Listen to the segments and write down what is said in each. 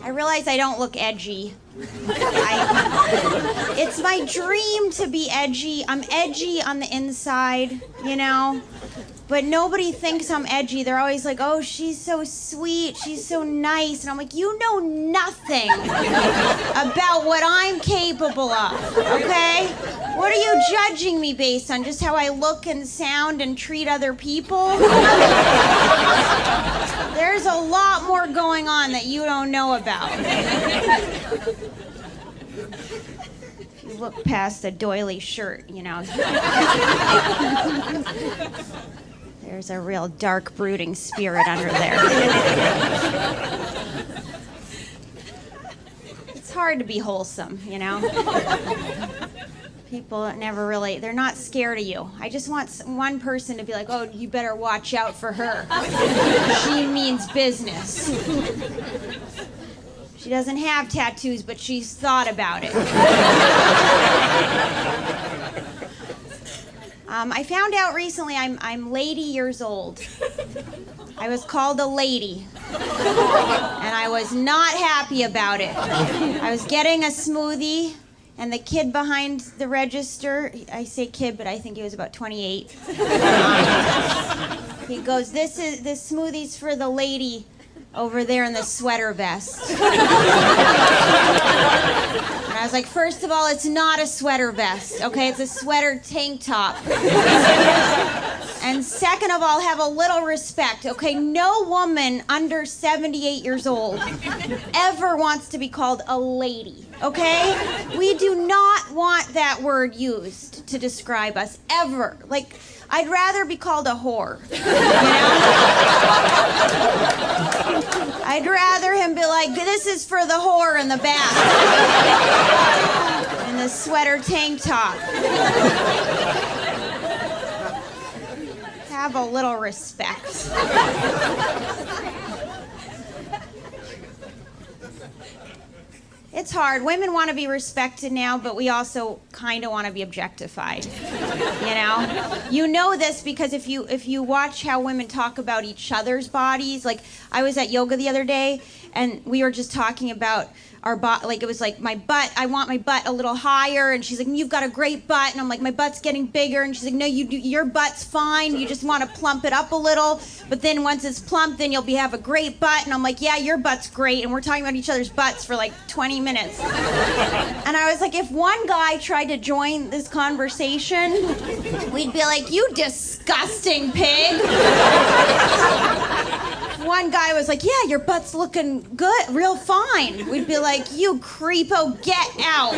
I realize I don't look edgy. It's my dream to be edgy. I'm edgy on the inside, you know? But nobody thinks I'm edgy. They're always like, oh, she's so sweet, she's so nice. And I'm like, you know nothing about what I'm capable of, okay? What are you judging me based on? Just how I look and sound and treat other people? There's a lot more going on that you don't know about. If you look past the doily shirt, you know. There's a real dark, brooding spirit under there. It's hard to be wholesome, you know? People never really, they're not scared of you. I just want one person to be like, oh, you better watch out for her. She means business. She doesn't have tattoos, but she's thought about it. I found out recently I'm lady years old. I was called a lady, and I was not happy about it. I was getting a smoothie, and the kid behind the register, I say kid, but I think he was about 28. He goes, this smoothie's for the lady over there in the sweater vest. And I was like, first of all, it's not a sweater vest, okay? It's a sweater tank top. And second of all, have a little respect, okay? No woman under 78 years old ever wants to be called a lady, okay? We do not want that word used to describe us, ever. Like, I'd rather be called a whore, you know? I'd rather him be like, this is for the whore in the back. In the sweater tank top. Have a little respect. It's hard. Women want to be respected now, but we also kind of want to be objectified. You know? You know this because if you watch how women talk about each other's bodies, like I was at yoga the other day and we were just talking about our like it was like my butt, I want my butt a little higher, and she's like, you've got a great butt, and I'm like, my butt's getting bigger, and she's like, no, your butt's fine, you just want to plump it up a little, but then once it's plump, then you'll have a great butt, and I'm like, yeah, your butt's great, and we're talking about each other's butts for like 20 minutes. And I was like, if one guy tried to join this conversation, we'd be like, you disgusting pig. One guy was like, yeah, your butt's looking good, real fine. We'd be like, you creepo, get out.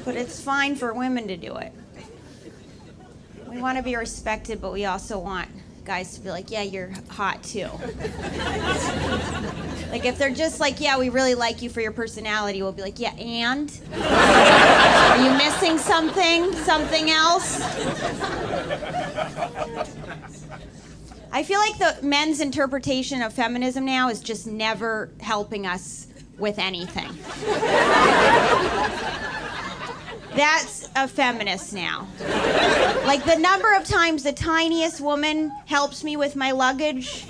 But it's fine for women to do it. We want to be respected, but we also want guys to be like, yeah, you're hot too. Like if they're just like, yeah, we really like you for your personality, we'll be like, yeah, and? Are you missing something? Something else? I feel like the men's interpretation of feminism now is just never helping us with anything. That's a feminist now. Like the number of times the tiniest woman helps me with my luggage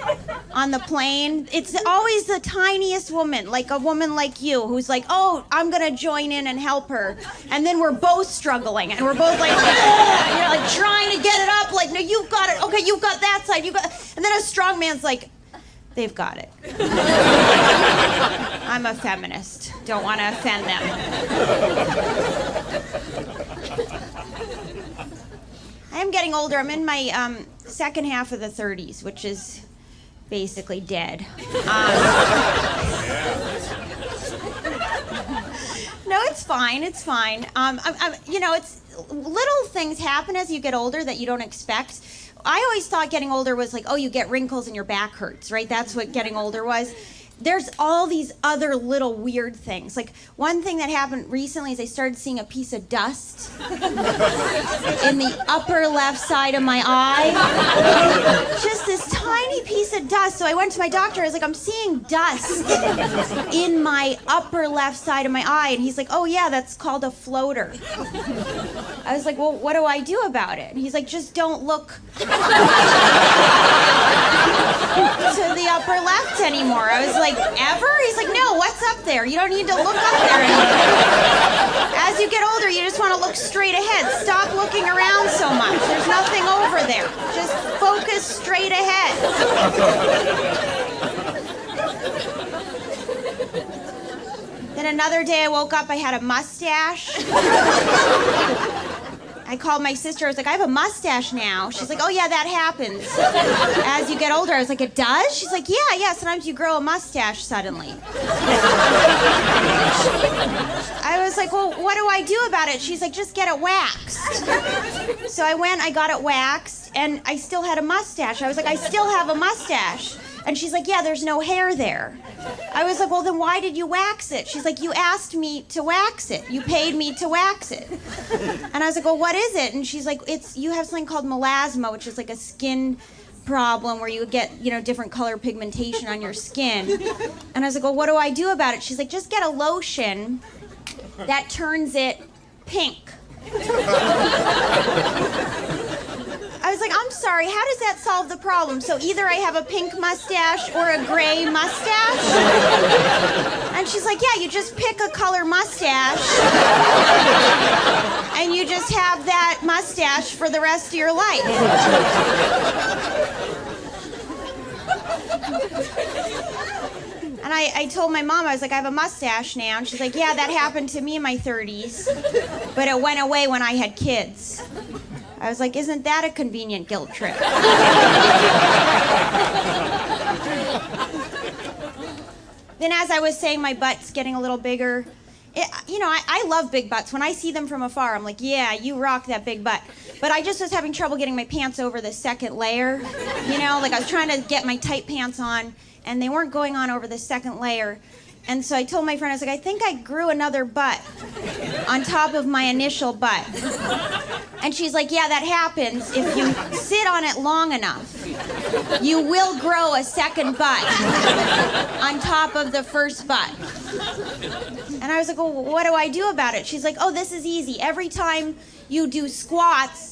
on the plane, it's always the tiniest woman, like a woman like you, who's like, oh, I'm gonna join in and help her. And then we're both struggling, and we're both like, you know, like trying to get it up, like, no, you've got it, okay, you've got that side, you've got, and then a strong man's like, they've got it. I'm a feminist. Don't want to offend them. I am getting older. I'm in my second half of the 30s, which is basically dead. No, it's fine. It's fine. You know, it's little things happen as you get older that you don't expect. I always thought getting older was like, oh, you get wrinkles and your back hurts, right? That's what getting older was. There's all these other little weird things. Like one thing that happened recently is I started seeing a piece of dust in the upper left side of my eye. Just this tiny piece of dust. So I went to my doctor. I was like, I'm seeing dust in my upper left side of my eye. And he's like, oh yeah, that's called a floater. I was like, well, what do I do about it? And he's like, just don't look. to the upper left anymore. I was like, ever? He's like, no, what's up there? You don't need to look up there anymore. As you get older, you just want to look straight ahead. Stop looking around so much. There's nothing over there. Just focus straight ahead. Then another day I woke up, I had a mustache. I called my sister, I was like, I have a mustache now. She's like, oh yeah, that happens. As you get older, I was like, it does? She's like, yeah, sometimes you grow a mustache suddenly. I was like, well, what do I do about it? She's like, just get it waxed. So I went, I got it waxed, and I still had a mustache. I was like, I still have a mustache. And she's like, yeah, there's no hair there. I was like, well, then why did you wax it? She's like, you asked me to wax it. You paid me to wax it. And I was like, well, what is it? And she's like, you have something called melasma, which is like a skin problem where you get, different color pigmentation on your skin. And I was like, well, what do I do about it? She's like, just get a lotion that turns it pink. I was like, I'm sorry, how does that solve the problem? So either I have a pink mustache or a gray mustache? And she's like, yeah, you just pick a color mustache and you just have that mustache for the rest of your life. And I told my mom, I was like, I have a mustache now. And she's like, yeah, that happened to me in my 30s, but it went away when I had kids. I was like, isn't that a convenient guilt trip? Then as I was saying, my butt's getting a little bigger. I love big butts. When I see them from afar, I'm like, yeah, you rock that big butt. But I just was having trouble getting my pants over the second layer. Like I was trying to get my tight pants on, and they weren't going on over the second layer. And so I told my friend, I was like, I think I grew another butt on top of my initial butt. And she's like, yeah, that happens if you sit on it long enough. You will grow a second butt on top of the first butt. And I was like, well, what do I do about it? She's like, oh, this is easy. Every time you do squats,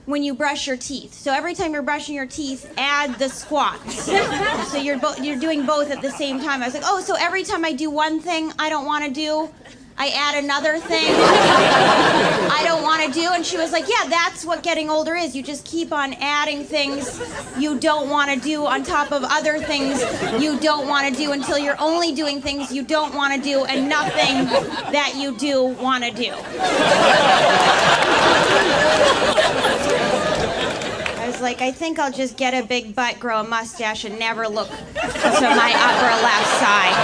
when you brush your teeth. So every time you're brushing your teeth, add the squats. So you're doing both at the same time. I was like, oh, so every time I do one thing I don't want to do, I add another thing I don't want to do. And she was like, yeah, that's what getting older is. You just keep on adding things you don't want to do on top of other things you don't want to do until you're only doing things you don't want to do and nothing that you do want to do. I was like, I think I'll just get a big butt, grow a mustache, and never look to my upper left side.